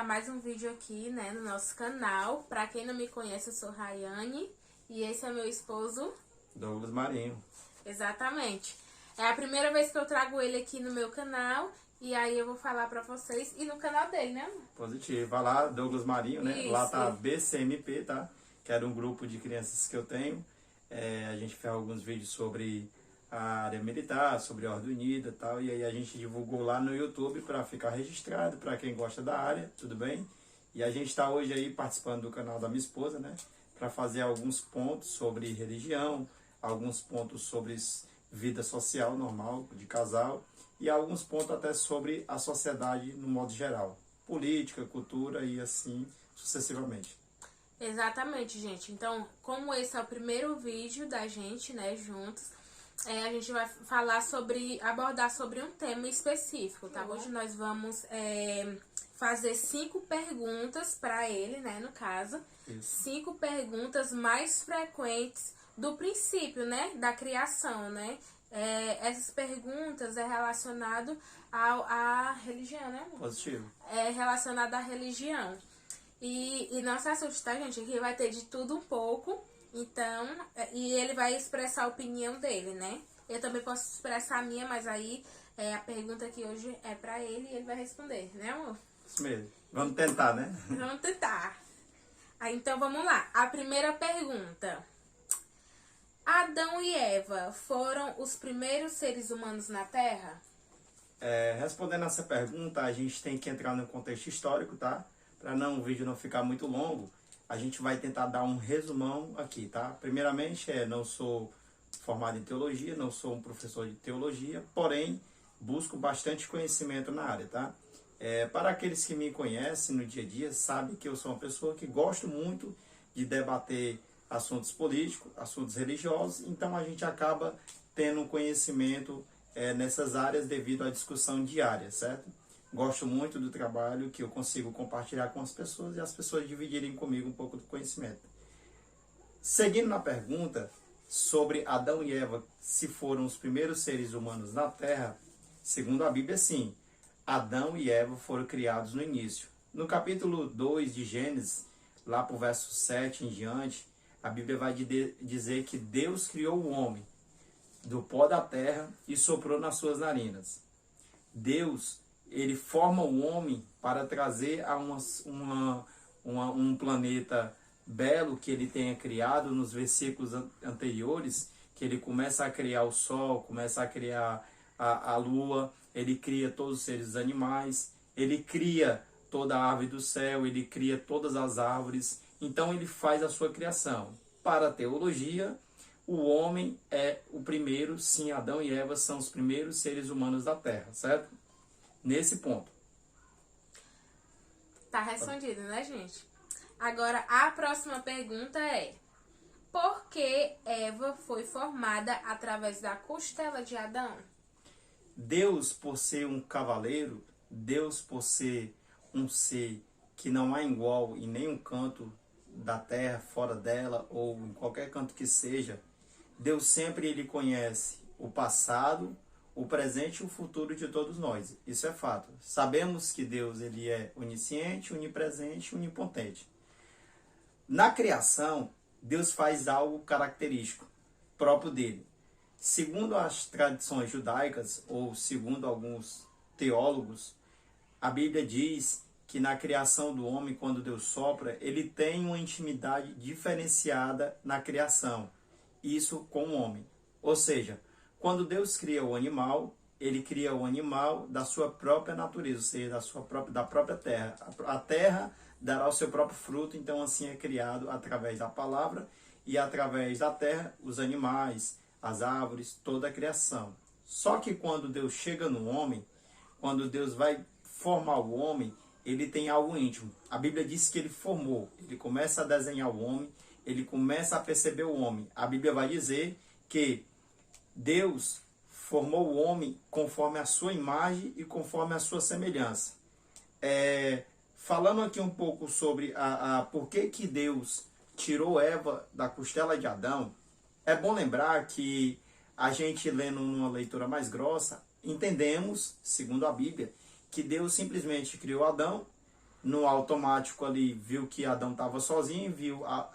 a mais um vídeo aqui, né, no nosso canal. Pra quem não me conhece, eu sou Rayane e esse é meu esposo... Douglas Marinho. Exatamente. É a primeira vez que eu trago ele aqui no meu canal e aí eu vou falar pra vocês e no canal dele, né, amor? Positivo. Vai lá, Douglas Marinho, né? Isso. Lá tá BCMP, tá? Que era um grupo de crianças que eu tenho. A gente fez alguns vídeos sobre a área militar, sobre a Ordem Unida e tal. E aí a gente divulgou lá no YouTube para ficar registrado, para quem gosta da área, tudo bem? E a gente está hoje aí participando do canal da minha esposa, né? Para fazer alguns pontos sobre religião, alguns pontos sobre vida social normal, de casal, e alguns pontos até sobre a sociedade no modo geral. Política, cultura e assim sucessivamente. Exatamente, gente. Então, como esse é o primeiro vídeo da gente, né, juntos, a gente vai abordar sobre um tema específico, tá? Hoje nós vamos fazer 5 perguntas para ele, né, no caso. Isso. 5 perguntas mais frequentes do princípio, né, da criação, né? Essas perguntas relacionado à religião, né, amor? Positivo. É relacionado à religião. E não se assuste, tá, gente? Aqui vai ter de tudo um pouco. Então, e ele vai expressar a opinião dele, né? Eu também posso expressar a minha, mas aí a pergunta aqui hoje é pra ele e ele vai responder, né, amor? Isso mesmo. Vamos tentar, né? Vamos tentar. Aí, então, vamos lá. A primeira pergunta. Adão e Eva foram os primeiros seres humanos na Terra? Respondendo essa pergunta, a gente tem que entrar no contexto histórico, tá? Para o vídeo não ficar muito longo, a gente vai tentar dar um resumão aqui, tá? Primeiramente, não sou formado em teologia, não sou um professor de teologia, porém, busco bastante conhecimento na área, tá? Para aqueles que me conhecem no dia a dia, sabem que eu sou uma pessoa que gosto muito de debater assuntos políticos, assuntos religiosos, então a gente acaba tendo conhecimento nessas áreas devido à discussão diária, certo? Gosto muito do trabalho que eu consigo compartilhar com as pessoas e as pessoas dividirem comigo um pouco do conhecimento. Seguindo na pergunta sobre Adão e Eva, se foram os primeiros seres humanos na Terra, segundo a Bíblia, sim. Adão e Eva foram criados no início. No capítulo 2 de Gênesis, lá para o verso 7 em diante, a Bíblia vai dizer que Deus criou o homem do pó da terra e soprou nas suas narinas. Deus, ele forma o homem para trazer a um planeta belo que ele tenha criado nos versículos anteriores, que ele começa a criar o sol, começa a criar a lua, ele cria todos os seres animais, ele cria toda a árvore do céu, ele cria todas as árvores, então ele faz a sua criação. Para a teologia, o homem é o primeiro, sim, Adão e Eva são os primeiros seres humanos da Terra, certo? Nesse ponto. Tá respondido, né, gente? Agora, a próxima pergunta é: por que Eva foi formada através da costela de Adão? Deus, por ser um cavaleiro, Deus, por ser um ser que não há igual em nenhum canto da terra, fora dela, ou em qualquer canto que seja, Deus sempre ele conhece o passado, o presente e o futuro de todos nós. Isso é fato. Sabemos que Deus ele é onisciente, onipresente e onipotente. Na criação, Deus faz algo característico, próprio dele. Segundo as tradições judaicas, ou segundo alguns teólogos, a Bíblia diz que na criação do homem, quando Deus sopra, ele tem uma intimidade diferenciada na criação. Isso com o homem. Ou seja, quando Deus cria o animal, ele cria o animal da sua própria natureza, ou seja, da própria terra. A terra dará o seu próprio fruto, então assim é criado através da palavra e através da terra os animais, as árvores, toda a criação. Só que quando Deus chega no homem, quando Deus vai formar o homem, ele tem algo íntimo. A Bíblia diz que ele formou, ele começa a desenhar o homem, ele começa a perceber o homem. A Bíblia vai dizer que Deus formou o homem conforme a sua imagem e conforme a sua semelhança. Falando aqui um pouco sobre por que Deus tirou Eva da costela de Adão, é bom lembrar que a gente lendo numa leitura mais grossa, entendemos, segundo a Bíblia, que Deus simplesmente criou Adão, no automático ali viu que Adão estava sozinho,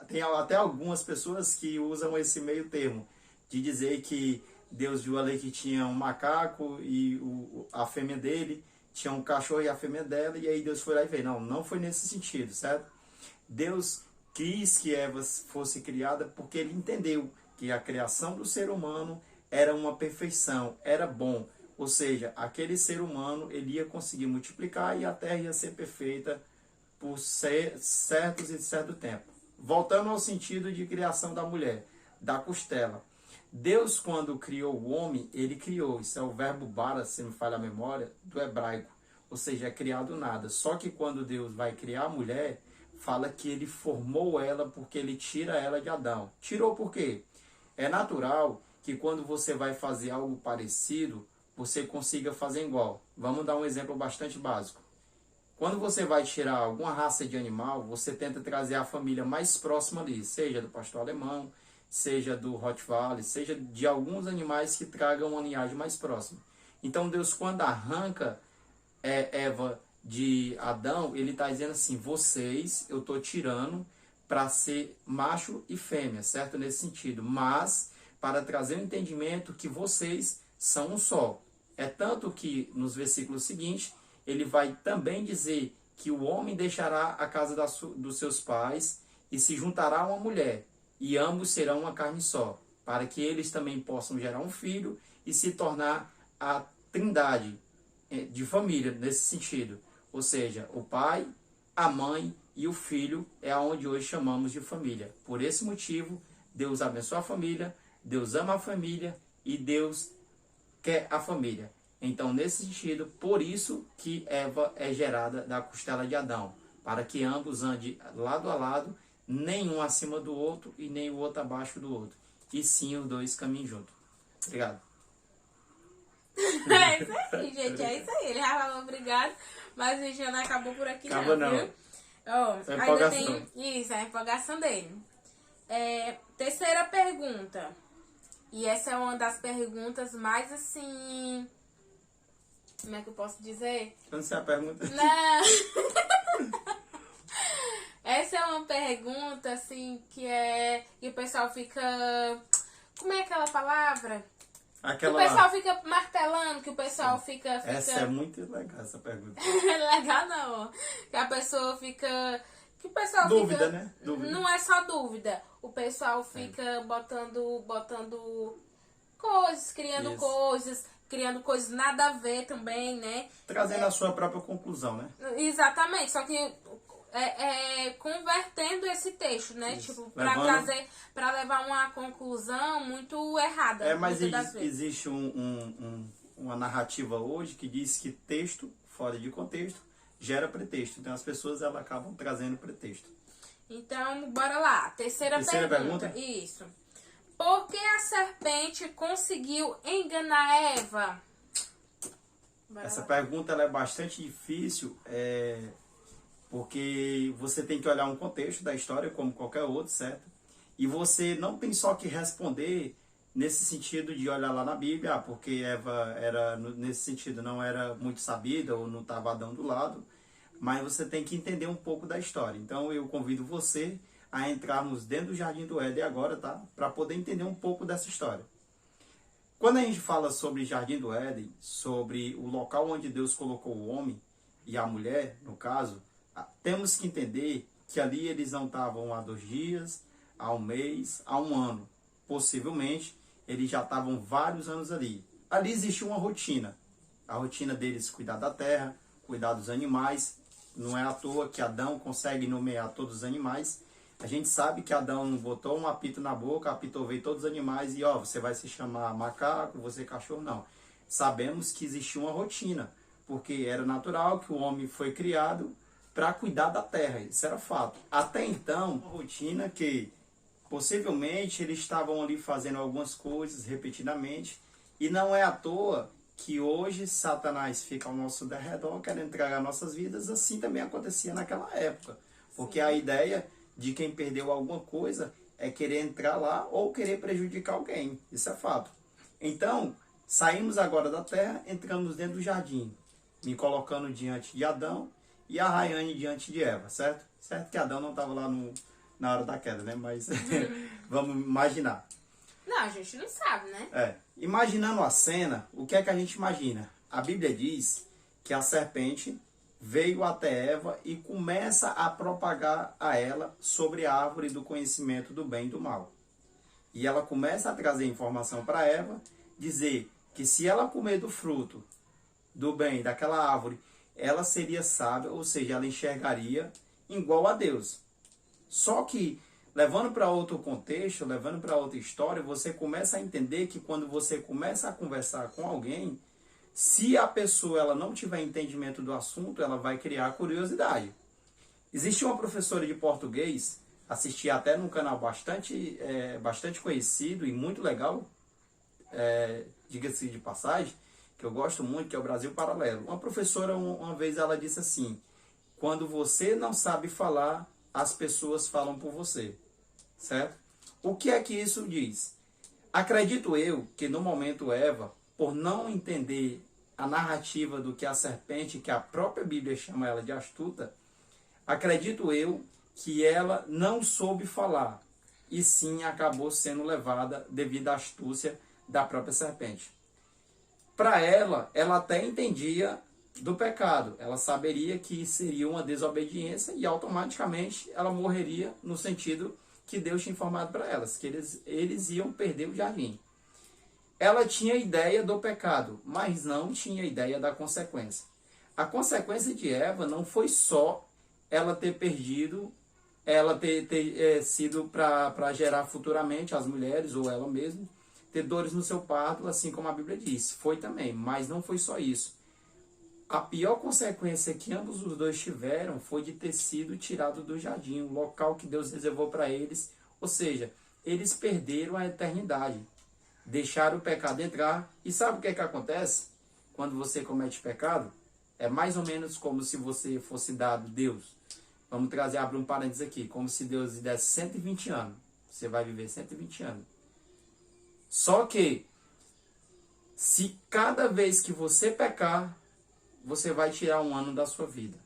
tem até algumas pessoas que usam esse meio termo, de dizer que Deus viu ali que tinha um macaco e a fêmea dele, tinha um cachorro e a fêmea dela, e aí Deus foi lá e fez. Não, não foi nesse sentido, certo? Deus quis que Eva fosse criada porque ele entendeu que a criação do ser humano era uma perfeição, era bom. Ou seja, aquele ser humano ele ia conseguir multiplicar e a terra ia ser perfeita por certos e certo tempo. Voltando ao sentido de criação da mulher, da costela. Deus, quando criou o homem, ele criou. Isso é o verbo bara, se me falha a memória, do hebraico. Ou seja, é criado nada. Só que quando Deus vai criar a mulher, fala que ele formou ela porque ele tira ela de Adão. Tirou por quê? É natural que quando você vai fazer algo parecido, você consiga fazer igual. Vamos dar um exemplo bastante básico. Quando você vai tirar alguma raça de animal, você tenta trazer a família mais próxima ali, seja do pastor alemão, seja do Rottweiler, seja de alguns animais que tragam uma linhagem mais próxima. Então Deus, quando arranca Eva de Adão, ele está dizendo assim, vocês eu estou tirando para ser macho e fêmea, certo? Nesse sentido, mas para trazer o entendimento que vocês são um só. É tanto que nos versículos seguintes, ele vai também dizer que o homem deixará a casa dos seus pais e se juntará a uma mulher, e ambos serão uma carne só, para que eles também possam gerar um filho e se tornar a trindade de família, nesse sentido. Ou seja, o pai, a mãe e o filho é aonde hoje chamamos de família. Por esse motivo, Deus abençoa a família, Deus ama a família e Deus quer a família. Então, nesse sentido, por isso que Eva é gerada da costela de Adão, para que ambos andem lado a lado, nenhum acima do outro e nem o outro abaixo do outro, e sim os dois caminham juntos. Obrigado. É isso aí, gente, é isso aí. Ele já falou obrigado, mas o vídeo não acabou por aqui. Acaba não, viu? Oh, ainda tem isso, a empolgação dele. Terceira pergunta. E essa é uma das perguntas mais assim... Como é que eu posso dizer? Quando você a pergunta... Não! Essa é uma pergunta, assim, que o pessoal fica... Como é aquela palavra? Que o pessoal fica martelando, que o pessoal fica... Essa é muito legal, essa pergunta. Legal não. Que a pessoa fica... Que o pessoal dúvida, fica... né? Dúvida. Não é só dúvida. O pessoal fica botando coisas, criando coisas nada a ver também, né? Trazendo a sua própria conclusão, né? Exatamente, só que convertendo esse texto, né? Isso. Tipo, para levar uma conclusão muito errada. Mas existe uma narrativa hoje que diz que texto fora de contexto gera pretexto. Então as pessoas elas acabam trazendo pretexto. Então, bora lá. Terceira pergunta. Isso. Por que a serpente conseguiu enganar Eva? Essa pergunta ela é bastante difícil, porque você tem que olhar um contexto da história como qualquer outro, certo? E você não tem só que responder nesse sentido de olhar lá na Bíblia, porque Eva era, nesse sentido, não era muito sabida ou não estava Adão do lado, mas você tem que entender um pouco da história. Então eu convido você a entrarmos dentro do Jardim do Éden agora, tá? Para poder entender um pouco dessa história. Quando a gente fala sobre Jardim do Éden, sobre o local onde Deus colocou o homem e a mulher, no caso, temos que entender que ali eles não estavam há 2 dias, há 1 mês, há 1 ano. Possivelmente, eles já estavam vários anos ali. Ali existia uma rotina. A rotina deles cuidar da terra, cuidar dos animais. Não é à toa que Adão consegue nomear todos os animais. A gente sabe que Adão botou um apito na boca, apitou veio todos os animais e você vai se chamar macaco, você cachorro, não. Sabemos que existia uma rotina, porque era natural que o homem foi criado para cuidar da terra, isso era fato. Até então, uma rotina que possivelmente eles estavam ali fazendo algumas coisas repetidamente, e não é à toa que hoje Satanás fica ao nosso derredor querendo entregar nossas vidas, assim também acontecia naquela época. Porque a ideia de quem perdeu alguma coisa é querer entrar lá ou querer prejudicar alguém. Isso é fato. Então, saímos agora da terra, entramos dentro do jardim, me colocando diante de Adão e a Rayane diante de Eva, certo? Certo que Adão não estava lá na hora da queda, né? Mas vamos imaginar. Não, a gente não sabe, né? Imaginando a cena, o que é que a gente imagina? A Bíblia diz que a serpente veio até Eva e começa a propagar a ela sobre a árvore do conhecimento do bem e do mal. E ela começa a trazer informação para Eva, dizer que se ela comer do fruto do bem daquela árvore, ela seria sábia, ou seja, ela enxergaria igual a Deus. Só que, levando para outro contexto, levando para outra história, você começa a entender que quando você começa a conversar com alguém, se a pessoa ela não tiver entendimento do assunto, ela vai criar curiosidade. Existia uma professora de português, assisti até num canal bastante conhecido e muito legal, diga-se de passagem, que eu gosto muito, que é o Brasil Paralelo. Uma professora, uma vez, ela disse assim: quando você não sabe falar, as pessoas falam por você. Certo? O que é que isso diz? Acredito eu que no momento Eva, por não entender a narrativa do que a serpente, que a própria Bíblia chama ela de astuta, acredito eu que ela não soube falar, e sim acabou sendo levada devido à astúcia da própria serpente. Para ela até entendia do pecado, ela saberia que seria uma desobediência e automaticamente ela morreria, no sentido que Deus tinha informado para elas, que eles iam perder o jardim. Ela tinha ideia do pecado, mas não tinha ideia da consequência. A consequência de Eva não foi só ela ter perdido, ela ter sido para gerar futuramente as mulheres, ou ela mesma, ter dores no seu parto, assim como a Bíblia diz. Foi também, mas não foi só isso. A pior consequência que ambos os dois tiveram foi de ter sido tirado do jardim, o local que Deus reservou para eles. Ou seja, eles perderam a eternidade. Deixaram o pecado entrar. E sabe o que é que acontece? Quando você comete pecado, é mais ou menos como se você fosse dado Deus. Vamos abrir um parênteses aqui. Como se Deus lhe desse 120 anos. Você vai viver 120 anos. Só que, se cada vez que você pecar, você vai tirar um ano da sua vida.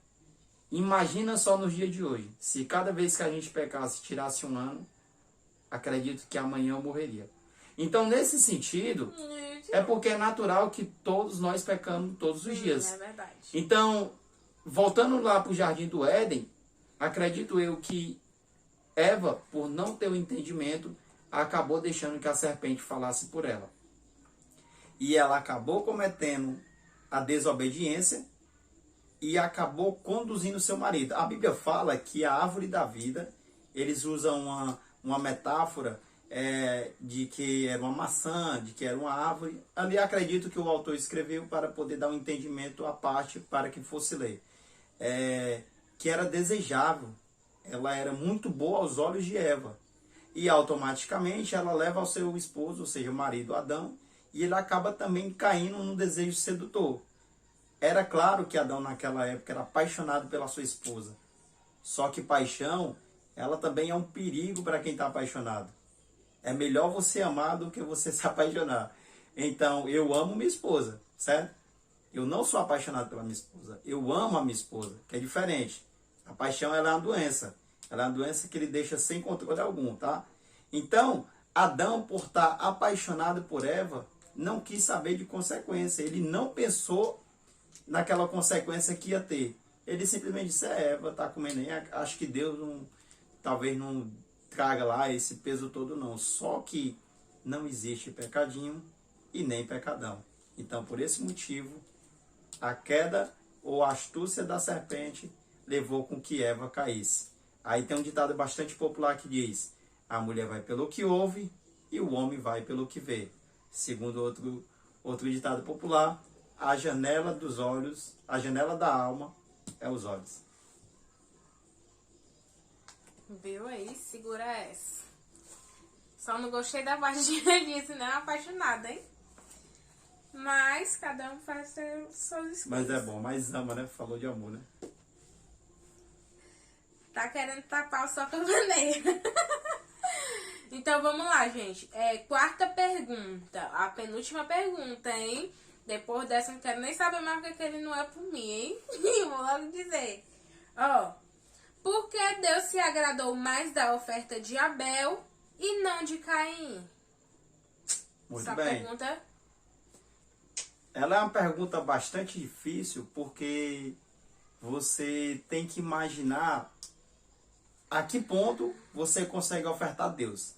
Imagina só nos dias de hoje. Se cada vez que a gente pecasse, tirasse um ano, acredito que amanhã eu morreria. Então, nesse sentido, é porque é natural que todos nós pecamos todos os dias. É verdade. Então, voltando lá para o Jardim do Éden, acredito eu que Eva, por não ter o entendimento, acabou deixando que a serpente falasse por ela. E ela acabou cometendo a desobediência e acabou conduzindo seu marido. A Bíblia fala que a árvore da vida, eles usam uma metáfora de que era uma maçã, de que era uma árvore. Ali acredito que o autor escreveu para poder dar um entendimento à parte para que fosse ler. Que era desejável, ela era muito boa aos olhos de Eva. E automaticamente ela leva ao seu esposo, ou seja, o marido Adão, e ele acaba também caindo num desejo sedutor. Era claro que Adão naquela época era apaixonado pela sua esposa. Só que paixão, ela também é um perigo para quem está apaixonado. É melhor você amar do que você se apaixonar. Então, eu amo minha esposa, certo? Eu não sou apaixonado pela minha esposa. Eu amo a minha esposa, que é diferente. A paixão, ela é uma doença. Ela é uma doença que ele deixa sem controle algum, tá? Então, Adão, por estar apaixonado por Eva, não quis saber de consequência. Ele não pensou naquela consequência que ia ter. Ele simplesmente disse: Eva está comendo aí, acho que Deus talvez não traga lá esse peso todo, não. Só que não existe pecadinho e nem pecadão. Então, por esse motivo, a queda ou a astúcia da serpente levou com que Eva caísse. Aí tem um ditado bastante popular que diz: a mulher vai pelo que ouve e o homem vai pelo que vê. Segundo outro ditado popular, a janela dos olhos, a janela da alma é os olhos. Viu aí? Segura essa. Só não gostei da parte de ele disse, não é apaixonada, hein? Mas cada um faz suas escolhas. Mas é bom, mas ama, né? Falou de amor, né? Tá querendo tapar o sol com a maneira. Então vamos lá, gente. Quarta pergunta. A penúltima pergunta, hein? Depois dessa, não quero nem saber mais porque ele não é por mim, hein? Vou logo dizer. Ó, por que Deus se agradou mais da oferta de Abel e não de Caim? Muito Essa bem. pergunta... Ela é uma pergunta bastante difícil, porque você tem que imaginar a que ponto você consegue ofertar a Deus.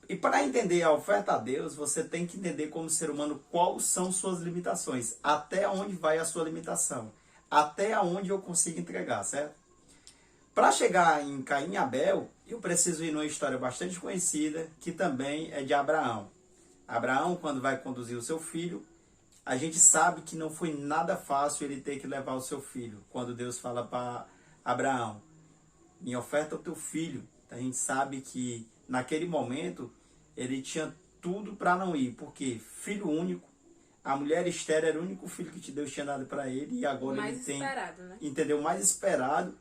E para entender a oferta a Deus, você tem que entender como ser humano quais são suas limitações. Até onde vai a sua limitação. Até onde eu consigo entregar, certo? Para chegar em Caim e Abel, eu preciso ir numa história bastante conhecida, que também é de Abraão. Abraão, quando vai conduzir o seu filho, a gente sabe que não foi nada fácil ele ter que levar o seu filho. Quando Deus fala para Abraão, me oferta o teu filho. A gente sabe que naquele momento ele tinha tudo para não ir, porque filho único, a mulher estéril era o único filho que Deus tinha dado para ele, e agora mais ele tem, esperado, né? entendeu? Mais esperado,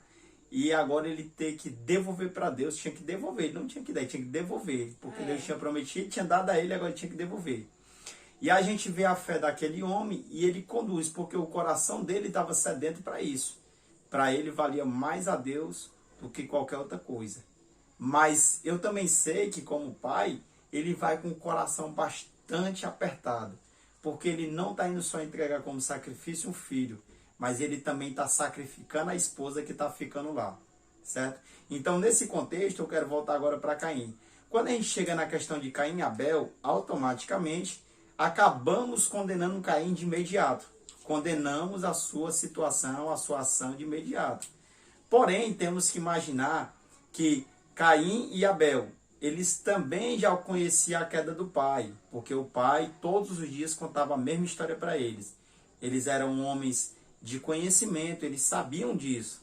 e agora ele tem que devolver para Deus, tinha que devolver, ele não tinha que dar, ele tinha que devolver, porque Deus tinha prometido, tinha dado a ele, agora ele tinha que devolver. E a gente vê a fé daquele homem e ele conduz, porque o coração dele estava sedento para isso. Para ele valia mais a Deus do que qualquer outra coisa. Mas eu também sei que, como pai, ele vai com o coração bastante apertado, porque ele não está indo só entregar como sacrifício um filho, mas ele também está sacrificando a esposa que está ficando lá, certo? Então, nesse contexto, eu quero voltar agora para Caim. Quando a gente chega na questão de Caim e Abel, automaticamente acabamos condenando Caim de imediato. Condenamos a sua situação, a sua ação de imediato. Porém, temos que imaginar que Caim e Abel, eles também já conheciam a queda do pai, porque o pai todos os dias contava a mesma história para eles. Eles eram homens de conhecimento, eles sabiam disso.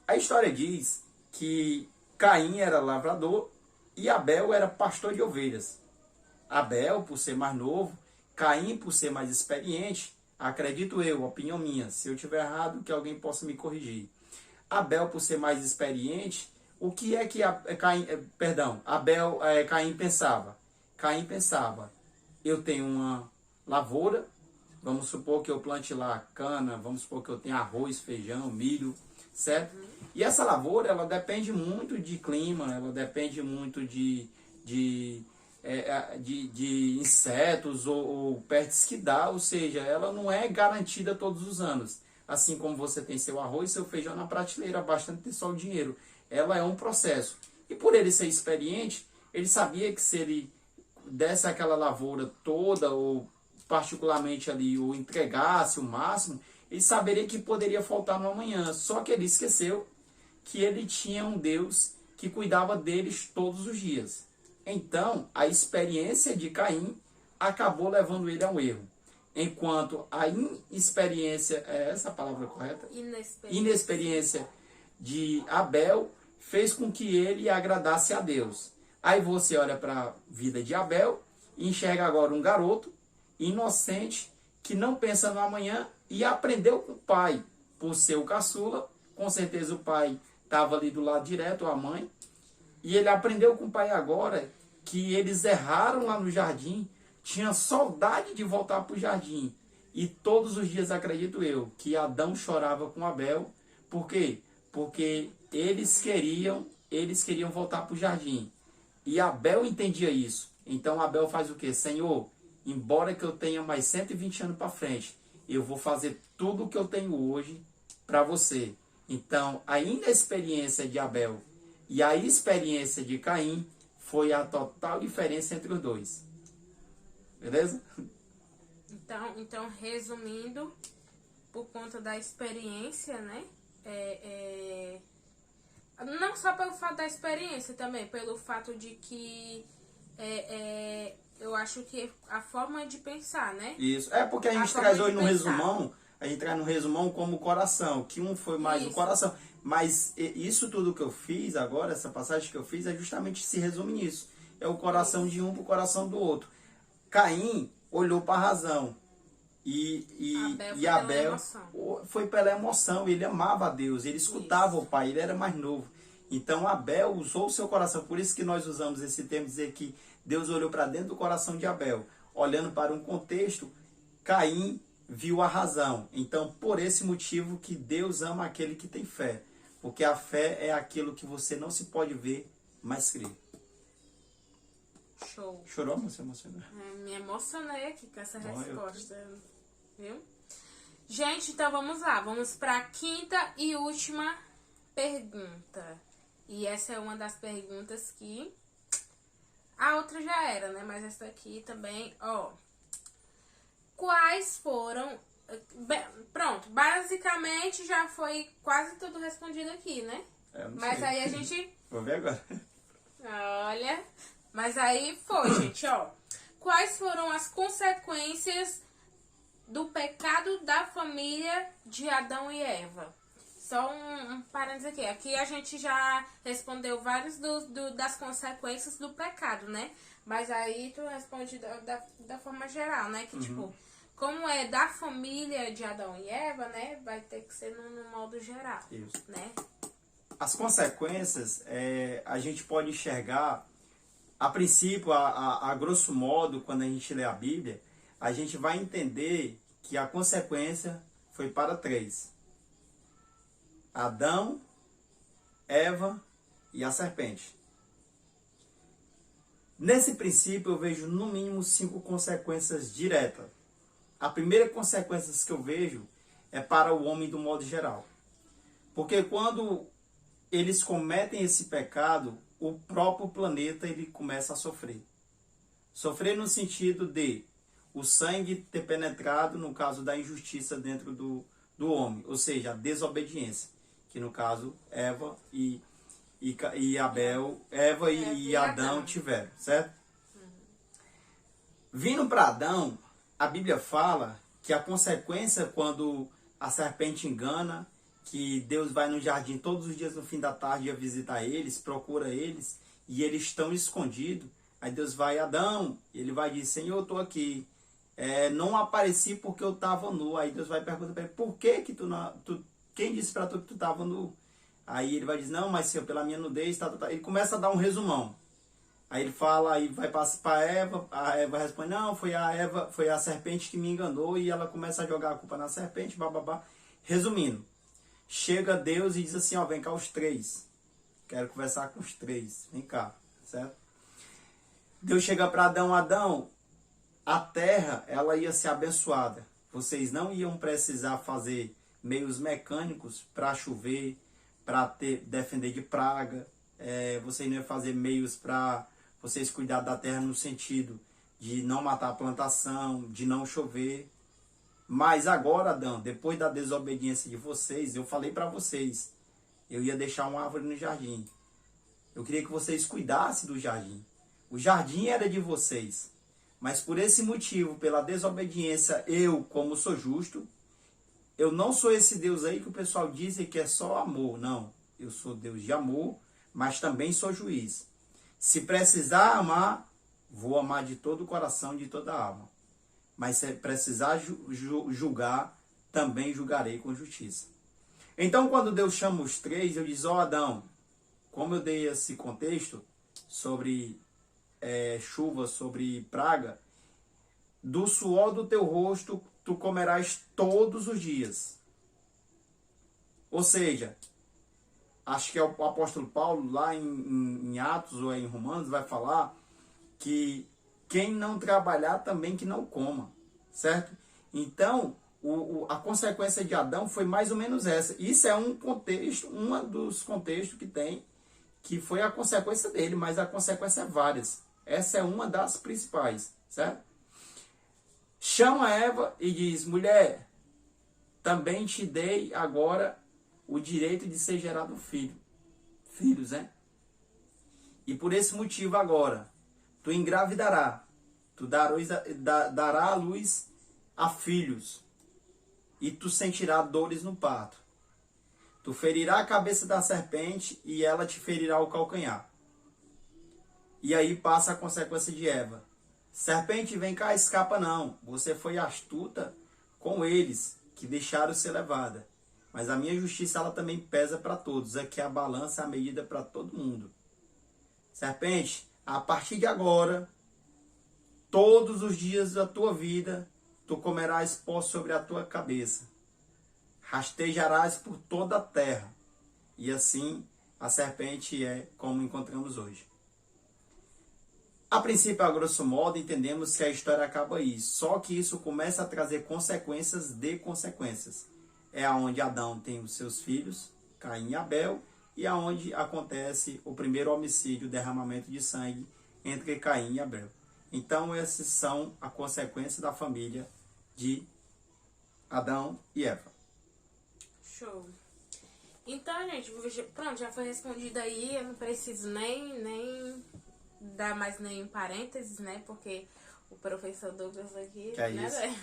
A história diz que Caim era lavrador e Abel era pastor de ovelhas. Abel, por ser mais novo, Caim, por ser mais experiente, acredito eu, opinião minha, se eu estiver errado, que alguém possa me corrigir. Abel, por ser mais experiente, o que é que Caim pensava? Caim pensava, eu tenho uma lavoura, vamos supor que eu plante lá cana, vamos supor que eu tenha arroz, feijão, milho, certo? E essa lavoura, ela depende muito de clima, ela depende muito de insetos ou pestes que dá, ou seja, ela não é garantida todos os anos. Assim como você tem seu arroz, seu feijão na prateleira, bastante ter só o dinheiro. Ela é um processo. E por ele ser experiente, ele sabia que se ele desse aquela lavoura toda, ou particularmente ali, ou entregasse o máximo, ele saberia que poderia faltar no amanhã. Só que ele esqueceu que ele tinha um Deus que cuidava deles todos os dias. Então, a experiência de Caim acabou levando ele ao erro. Enquanto a inexperiência, é essa a palavra correta? Inexperiência de Abel fez com que ele agradasse a Deus. Aí você olha para a vida de Abel e enxerga agora um garoto inocente que não pensa no amanhã e aprendeu com o pai, por ser o caçula. Com certeza o pai estava ali do lado direto, a mãe. E ele aprendeu com o pai agora que eles erraram lá no jardim, tinha saudade de voltar para o jardim. E todos os dias, acredito eu, que Adão chorava com Abel. Por quê? Porque eles queriam voltar para o jardim. E Abel entendia isso. Então Abel faz o quê? Senhor, embora que eu tenha mais 120 anos para frente, eu vou fazer tudo o que eu tenho hoje para você. Então, a inexperiência de Abel e a experiência de Caim foi a total diferença entre os dois. Beleza? Então resumindo, por conta da experiência, né? Não só pelo fato da experiência, também pelo fato de que eu acho que a forma de pensar, né? Isso. É porque a gente traz hoje no resumão, a gente traz no resumão como o coração, que um foi mais o coração. Mas isso tudo que eu fiz agora, essa passagem que eu fiz, é justamente se resume nisso. É o coração de um para o coração do outro. Caim olhou para a razão. E Abel foi pela emoção. Ele amava a Deus, ele escutava o pai, ele era mais novo. Então Abel usou o seu coração. Por isso que nós usamos esse termo, dizer que Deus olhou para dentro do coração de Abel. Olhando para um contexto, Caim viu a razão. Então, por esse motivo que Deus ama aquele que tem fé. Porque a fé é aquilo que você não se pode ver, mas crê. Show. Chorou, mas você emocionou? Me emocionei aqui com essa resposta. Viu? Gente, então vamos lá. Vamos para a quinta e última pergunta. E essa é uma das perguntas que... A outra já era, né? Mas essa aqui também, ó. Quais foram... Pronto, basicamente já foi quase tudo respondido aqui, né? Mas aí a gente... Vou ver agora. Olha... Mas aí foi, gente, ó. Quais foram as consequências do pecado da família de Adão e Eva? Só um parênteses aqui. Aqui a gente já respondeu várias das consequências do pecado, né? Mas aí tu responde da forma geral, né? Que, tipo, como é da família de Adão e Eva, né? Vai ter que ser no modo geral. Isso. Né? As consequências, a gente pode enxergar... A princípio, a grosso modo, quando a gente lê a Bíblia, a gente vai entender que a consequência foi para 3. Adão, Eva e a serpente. Nesse princípio, eu vejo no mínimo 5 consequências diretas. A primeira consequência que eu vejo é para o homem do modo geral. Porque quando eles cometem esse pecado, o próprio planeta ele começa a sofrer. Sofrer no sentido de o sangue ter penetrado, no caso da injustiça dentro do homem, ou seja, a desobediência, que no caso Eva e Abel, Eva e Adão tiveram, certo? Vindo para Adão, a Bíblia fala que a consequência quando a serpente engana, que Deus vai no jardim todos os dias no fim da tarde a visitar eles, procura eles, e eles estão escondidos. Aí Deus vai, Adão, ele vai dizer, Senhor, eu estou aqui. Não apareci porque eu estava nu. Aí Deus vai perguntar para ele, por que tu quem disse para tu que tu estava nu? Aí ele vai dizer, não, mas Senhor, pela minha nudez, tá. Ele começa a dar um resumão. Aí ele fala, aí vai para Eva, a Eva responde, não, foi a serpente que me enganou, e ela começa a jogar a culpa na serpente, bababá. Resumindo, chega Deus e diz assim, ó, vem cá os 3. Quero conversar com os 3. Vem cá, certo? Deus chega para Adão, Adão, a terra, ela ia ser abençoada. Vocês não iam precisar fazer meios mecânicos para chover, para defender de praga. Vocês não iam fazer meios para vocês cuidar da terra no sentido de não matar a plantação, de não chover. Mas agora, Adão, depois da desobediência de vocês, eu falei para vocês, eu ia deixar uma árvore no jardim. Eu queria que vocês cuidassem do jardim. O jardim era de vocês. Mas por esse motivo, pela desobediência, eu, como sou justo, eu não sou esse Deus aí que o pessoal diz que é só amor. Não, eu sou Deus de amor, mas também sou juiz. Se precisar amar, vou amar de todo o coração, de toda a alma. Mas se precisar julgar, também julgarei com justiça. Então, quando Deus chama os 3, eu diz, ó Adão, como eu dei esse contexto sobre chuva, sobre praga, do suor do teu rosto tu comerás todos os dias. Ou seja, acho que é o apóstolo Paulo, lá em Atos ou em Romanos, vai falar que quem não trabalhar também que não coma, certo? Então, a consequência de Adão foi mais ou menos essa. Isso é um dos contextos que tem, que foi a consequência dele, mas a consequência é várias. Essa é uma das principais, certo? Chama Eva e diz, mulher, também te dei agora o direito de ser gerado filhos, né? E por esse motivo agora, tu engravidará, tu dará à luz a filhos, e tu sentirá dores no parto. Tu ferirá a cabeça da serpente, e ela te ferirá o calcanhar. E aí passa a consequência de Eva. Serpente, vem cá, escapa não. Você foi astuta com eles, que deixaram ser levada. Mas a minha justiça, ela também pesa para todos. Aqui a balança, a medida para todo mundo. Serpente, a partir de agora, todos os dias da tua vida, tu comerás pó sobre a tua cabeça, rastejarás por toda a terra. E assim a serpente é como encontramos hoje. A princípio, a grosso modo, entendemos que a história acaba aí. Só que isso começa a trazer consequências de consequências. É aonde Adão tem os seus filhos, Caim e Abel, e aonde acontece o primeiro homicídio, o derramamento de sangue entre Caim e Abel. Então, essas são a consequência da família de Adão e Eva. Show. Então, gente, pronto, já foi respondido aí. Eu não preciso nem dar mais nenhum parênteses, né? Porque o professor Douglas aqui... Que é né, isso. velho?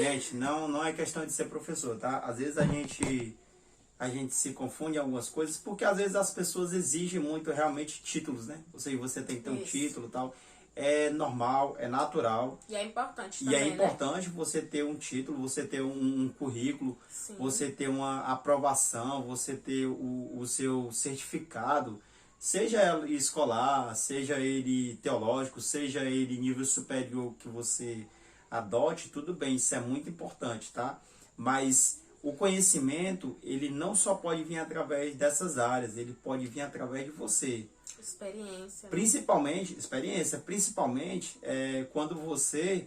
Gente, não é questão de ser professor, tá? Às vezes a gente se confunde em algumas coisas, porque às vezes as pessoas exigem muito realmente títulos, né? Ou seja, você tem que ter um título e tal. É normal, é natural. E é importante E também, é importante, né? Você ter um título, você ter um currículo, Sim. Você ter uma aprovação, você ter o seu certificado, seja ele escolar, seja ele teológico, seja ele nível superior que você adote, tudo bem, isso é muito importante, tá? Mas o conhecimento, ele não só pode vir através dessas áreas, ele pode vir através de você. Experiência. Principalmente quando você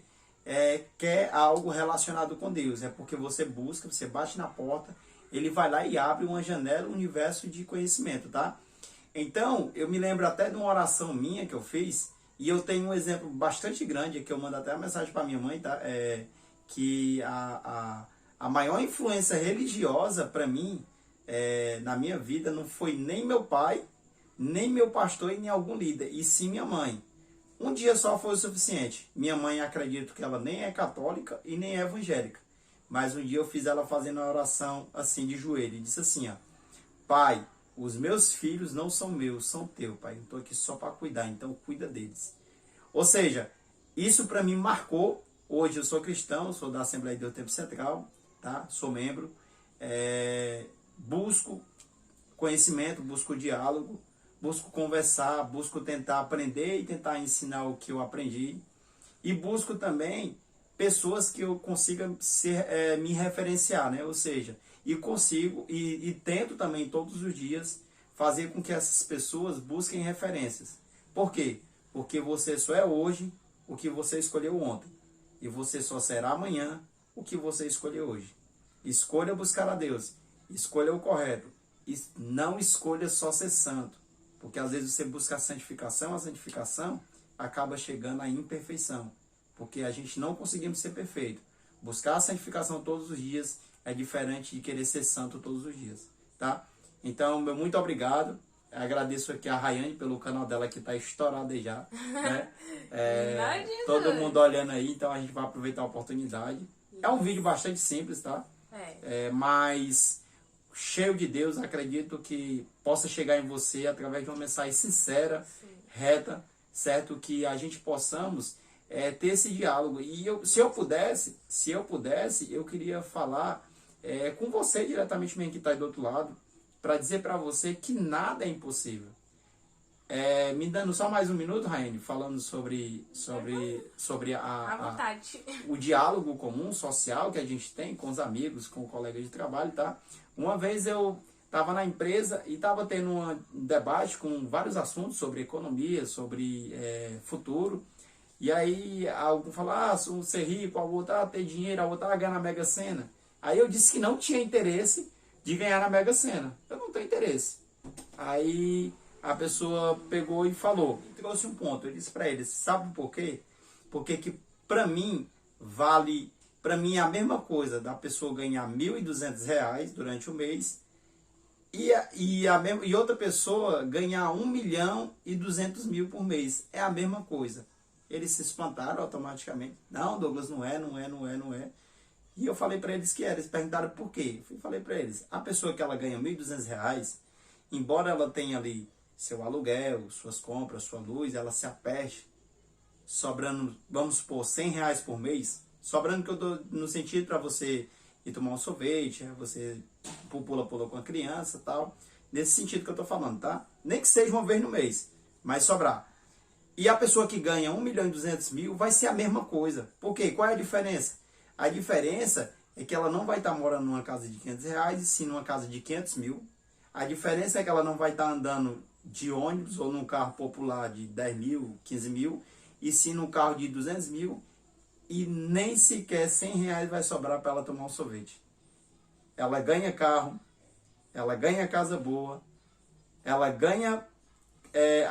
quer algo relacionado com Deus. É porque você busca, você bate na porta, ele vai lá e abre uma janela, um universo de conhecimento, tá? Então, eu me lembro até de uma oração minha que eu fiz, e eu tenho um exemplo bastante grande, que eu mando até uma mensagem para minha mãe, tá? Que a maior influência religiosa para mim, na minha vida, não foi nem meu pai, nem meu pastor e nem algum líder, e sim minha mãe. Um dia só foi o suficiente. Minha mãe, acredito que ela nem é católica e nem é evangélica. Mas um dia eu fiz ela fazendo uma oração assim de joelho. E disse assim, ó: Pai, os meus filhos não são meus, são teu, Pai. Eu estou aqui só para cuidar, então cuida deles. Ou seja, isso para mim marcou. Hoje eu sou cristão, sou da Assembleia de Deus Tempo Central, tá? Sou membro. Busco conhecimento, busco diálogo, busco conversar, busco tentar aprender e tentar ensinar o que eu aprendi. E busco também pessoas que eu consiga me referenciar, né? Ou seja, e consigo, e tento também todos os dias fazer com que essas pessoas busquem referências. Por quê? Porque você só é hoje o que você escolheu ontem. E você só será amanhã o que você escolheu hoje. Escolha buscar a Deus. Escolha o correto. E não escolha só ser santo. Porque às vezes você busca a santificação acaba chegando à imperfeição. Porque a gente não conseguimos ser perfeito. Buscar a santificação todos os dias é diferente de querer ser santo todos os dias. Tá? Então, meu muito obrigado. Agradeço aqui a Rayane pelo canal dela que está estourado aí já. Né? Todo mundo olhando aí, então a gente vai aproveitar a oportunidade. É um vídeo bastante simples, tá? Mas cheio de Deus, acredito que possa chegar em você através de uma mensagem sincera, reta, certo? Que a gente possamos ter esse diálogo. E se eu pudesse, eu queria falar com você diretamente mesmo que está aí do outro lado, para dizer para você que nada é impossível. Me dando só mais um minuto, Raine, falando sobre o diálogo comum, social, que a gente tem com os amigos, com o colega de trabalho, tá? Uma vez eu estava na empresa e estava tendo um debate com vários assuntos sobre economia, sobre futuro. E aí algum falou, ser rico, a outra ter dinheiro, a outra ganhar na Mega Sena. Aí eu disse que não tinha interesse de ganhar na Mega Sena. Eu não tenho interesse. Aí a pessoa pegou e falou, trouxe um ponto. Eu disse para ele, sabe por quê? Porque que para mim vale, para mim é a mesma coisa da pessoa ganhar R$ 1.200 durante o mês e outra pessoa ganhar 1.200.000 por mês. É a mesma coisa. Eles se espantaram automaticamente. Não, Douglas, não é. E eu falei para eles que era. Eles perguntaram por quê. Eu falei para eles, a pessoa que ela ganha R$ 1.200, embora ela tenha ali seu aluguel, suas compras, sua luz, ela se aperte, sobrando, vamos supor, R$ 100 por mês, sobrando que eu dou no sentido para você ir tomar um sorvete, você pula com a criança e tal, nesse sentido que eu tô falando, tá? Nem que seja uma vez no mês, mas sobrar. E a pessoa que ganha R$ 1.200.000 vai ser a mesma coisa. Por quê? Qual é a diferença? A diferença é que ela não vai estar morando numa casa de R$ 500, e sim numa casa de 500 mil. A diferença é que ela não vai estar andando de ônibus ou num carro popular de 10 mil, 15 mil, e sim num carro de 200 mil, e nem sequer R$ 100 vai sobrar para ela tomar um sorvete. Ela ganha carro, ela ganha casa boa, ela ganha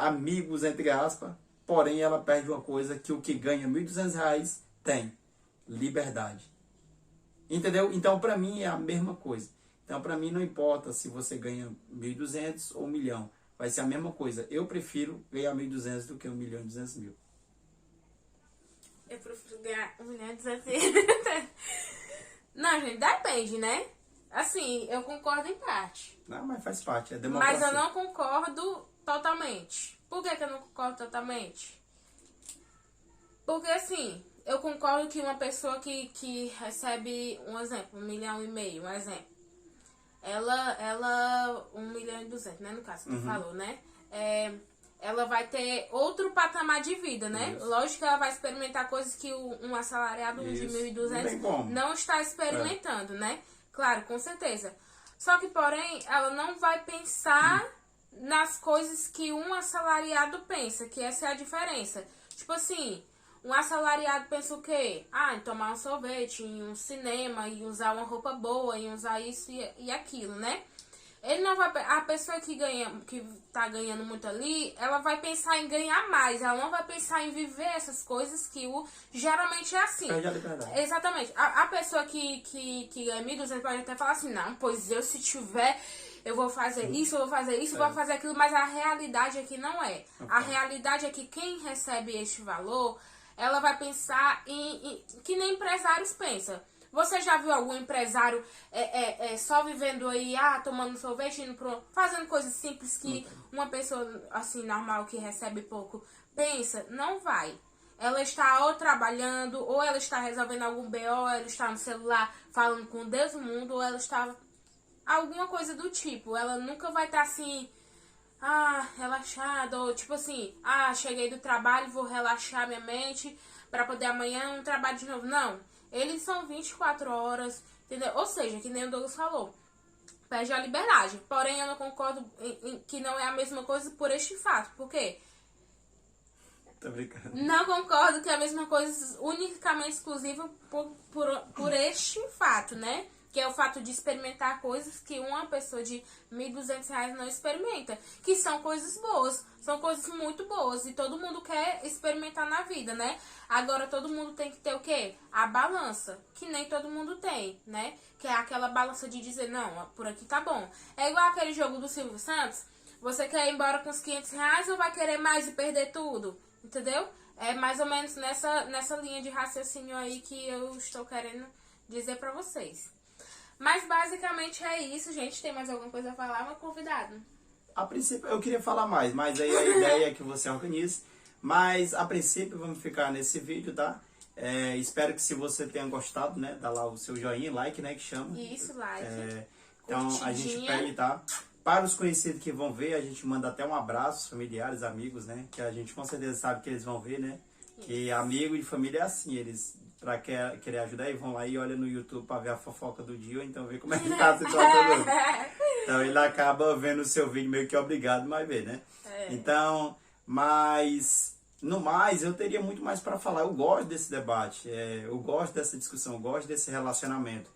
amigos, entre aspas, porém ela perde uma coisa que o que ganha R$ 1.200 tem: liberdade. Entendeu? Então, para mim, é a mesma coisa. Então, para mim, não importa se você ganha 1.200 ou 1 milhão. Vai ser a mesma coisa. Eu prefiro ganhar 1.200 do que 1.200.000. Eu prefiro ganhar 1.200.000. Não, gente, depende, né? Assim, eu concordo em parte. Não, mas faz parte, é democracia. Mas eu não concordo totalmente. Por que eu não concordo totalmente? Porque, assim, eu concordo que uma pessoa que recebe, um exemplo, 1,5 milhão, um exemplo. Ela 1.200.000, né? No caso que tu falou, né? Ela vai ter outro patamar de vida, né? Isso. Lógico que ela vai experimentar coisas que um assalariado de 1.200 não está experimentando, né? Claro, com certeza. Só que, porém, ela não vai pensar nas coisas que um assalariado pensa, que essa é a diferença. Tipo assim, um assalariado pensa o quê? Em tomar um sorvete, em um cinema, em usar uma roupa boa, em usar isso e aquilo, né? Ele não vai, a pessoa que tá ganhando muito ali, ela vai pensar em ganhar mais, ela não vai pensar em viver essas coisas que geralmente é assim. Perde a liberdade. Exatamente. A pessoa que ganha 1.200 pode até falar assim, não, pois eu se tiver, eu vou fazer isso, eu vou fazer isso, eu vou fazer aquilo, mas a realidade é que não é. A realidade é que quem recebe este valor, ela vai pensar que nem empresários pensam. Você já viu algum empresário só vivendo aí, tomando sorvete, fazendo coisas simples que uma pessoa assim normal que recebe pouco pensa? Não vai. Ela está ou trabalhando, ou ela está resolvendo algum BO, ou ela está no celular falando com Deus do mundo, ou ela está alguma coisa do tipo. Ela nunca vai estar assim, relaxada, ou tipo assim, cheguei do trabalho, vou relaxar minha mente para poder amanhã trabalhar de novo. Não. Eles são 24 horas, entendeu? Ou seja, que nem o Douglas falou, perde a liberdade. Porém, eu não concordo que não é a mesma coisa por este fato. Por quê? Tô brincando. Não concordo que é a mesma coisa unicamente exclusiva por este fato, né? Que é o fato de experimentar coisas que uma pessoa de R$ 1.200 não experimenta. Que são coisas boas. São coisas muito boas. E todo mundo quer experimentar na vida, né? Agora todo mundo tem que ter o quê? A balança. Que nem todo mundo tem, né? Que é aquela balança de dizer, não, por aqui tá bom. É igual aquele jogo do Silvio Santos. Você quer ir embora com os R$ 500 ou vai querer mais e perder tudo? Entendeu? É mais ou menos nessa linha de raciocínio aí que eu estou querendo dizer pra vocês. Mas basicamente é isso, gente. Tem mais alguma coisa a falar, meu convidado? A princípio, eu queria falar mais, mas aí a ideia é que você organize. Mas a princípio, vamos ficar nesse vídeo, tá? Espero que se você tenha gostado, né? Dá lá o seu joinha, like, né? Que chama. Isso, like. Então a gente pede, tá? Para os conhecidos que vão ver, a gente manda até um abraço, familiares, amigos, né? Que a gente com certeza sabe que eles vão ver, né? Que amigo e família é assim, eles... Pra querer ajudar, e vão lá e olha no YouTube pra ver a fofoca do dia, ou então ver como é que tá a situação dele. Então ele acaba vendo o seu vídeo meio que obrigado, mas vê, né? Então, mas no mais, eu teria muito mais para falar. Eu gosto desse debate, eu gosto dessa discussão, eu gosto desse relacionamento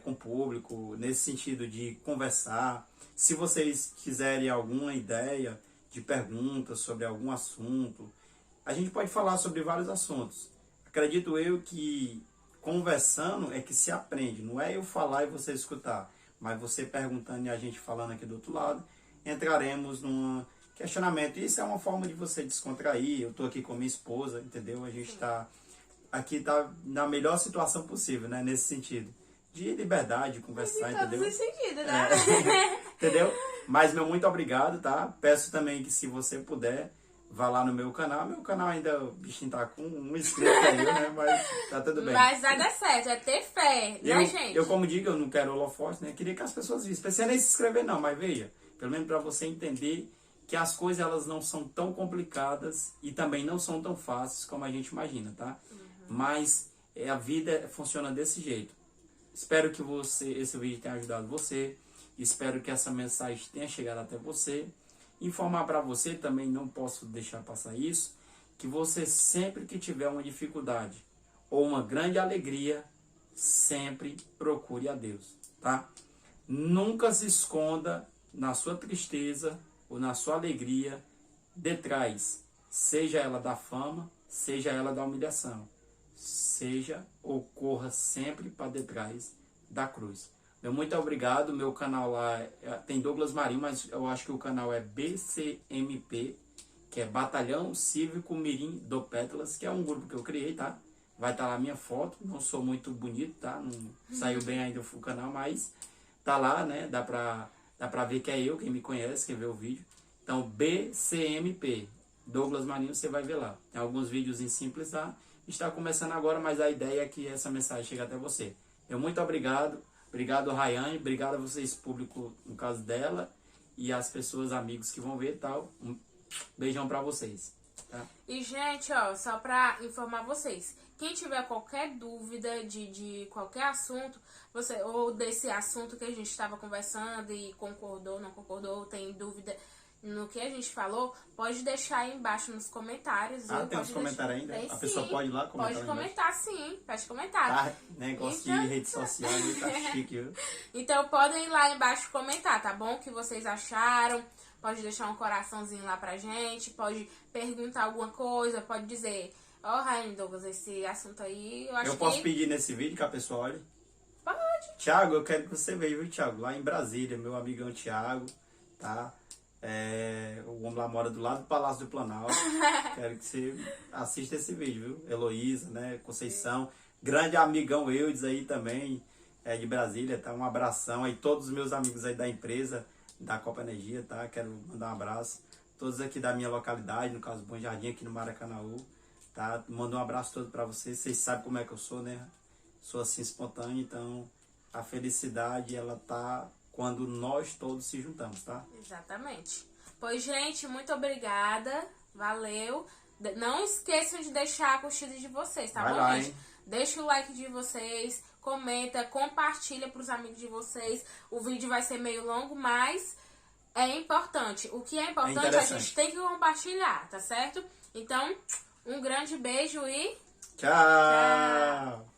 com o público, nesse sentido de conversar. Se vocês quiserem alguma ideia de perguntas sobre algum assunto, a gente pode falar sobre vários assuntos. Acredito eu que conversando é que se aprende, não é eu falar e você escutar, mas você perguntando e a gente falando aqui do outro lado, entraremos num questionamento. Isso é uma forma de você descontrair. Eu estou aqui com minha esposa, entendeu? A gente está aqui na melhor situação possível, né? Nesse sentido. De liberdade, de conversar, entendeu? Nesse sentido, né? Entendeu? Mas meu muito obrigado, tá? Peço também que se você puder, vá lá no meu canal. Meu canal ainda, o bichinho tá com um inscrito aí, né? Mas tá tudo bem. Mas vai dar certo, é ter fé, né, gente? Eu, como digo, eu não quero holofote, né? Queria que as pessoas vissem. Precisa nem se inscrever não, mas veja. Pelo menos para você entender que as coisas elas não são tão complicadas e também não são tão fáceis como a gente imagina, tá? Mas A vida funciona desse jeito. Espero que esse vídeo tenha ajudado você. Espero que essa mensagem tenha chegado até você. Informar para você, também não posso deixar passar isso, que você sempre que tiver uma dificuldade ou uma grande alegria, sempre procure a Deus, tá? Nunca se esconda na sua tristeza ou na sua alegria detrás, seja ela da fama, seja ela da humilhação. Seja ou corra sempre para detrás da cruz. Meu muito obrigado. Meu canal lá tem Douglas Marinho, mas eu acho que o canal é BCMP, que é Batalhão Cívico Mirim do Pétalas, que é um grupo que eu criei, tá? Vai estar lá minha foto. Não sou muito bonito, tá? Não saiu bem ainda o canal, mas tá lá, né? Dá pra ver que é eu, quem me conhece, quem vê o vídeo. Então, BCMP, Douglas Marinho, você vai ver lá. Tem alguns vídeos em simples, tá? Está começando agora, mas a ideia é que essa mensagem chegue até você. Eu muito obrigado. Obrigado, Rayane. Obrigado a vocês, público, no caso dela. E as pessoas, amigos que vão ver e tal. Um beijão pra vocês. Tá? E, gente, ó, só pra informar vocês. Quem tiver qualquer dúvida de qualquer assunto, ou desse assunto que a gente estava conversando e concordou, não concordou, tem dúvida no que a gente falou, pode deixar aí embaixo nos comentários. Tem uns comentários ainda? Tem, a pessoa pode ir lá comentar? Pode comentar, sim. Pode comentar. Ah, negócio de rede social, tá chique, viu? Então, podem ir lá embaixo comentar, tá bom? O que vocês acharam. Pode deixar um coraçãozinho lá pra gente. Pode perguntar alguma coisa. Pode dizer, Rayane, Douglas, esse assunto aí, eu acho que... Eu posso pedir nesse vídeo que a pessoa olhe? Pode. Thiago, eu quero que você veja, viu, Thiago? Lá em Brasília, meu amigão Thiago, tá? O homem lá mora do lado do Palácio do Planalto. Quero que você assista esse vídeo, viu? Heloísa, né? Conceição. Grande amigão Eudes aí também, de Brasília, tá? Um abração aí. Todos os meus amigos aí da empresa, da Copa Energia, tá? Quero mandar um abraço. Todos aqui da minha localidade, no caso Bom Jardim, aqui no Maracanaú, tá? Mando um abraço todo pra vocês. Vocês sabem como é que eu sou, né? Sou assim espontâneo, então a felicidade, ela tá quando nós todos se juntamos, tá? Exatamente. Pois, gente, muito obrigada. Valeu. Não esqueçam de deixar a curtida de vocês, tá bom, lá, gente? hein? Deixa o like de vocês, comenta, compartilha pros amigos de vocês. O vídeo vai ser meio longo, mas é importante. O que é importante, a gente tem que compartilhar, tá certo? Então, um grande beijo e... Tchau!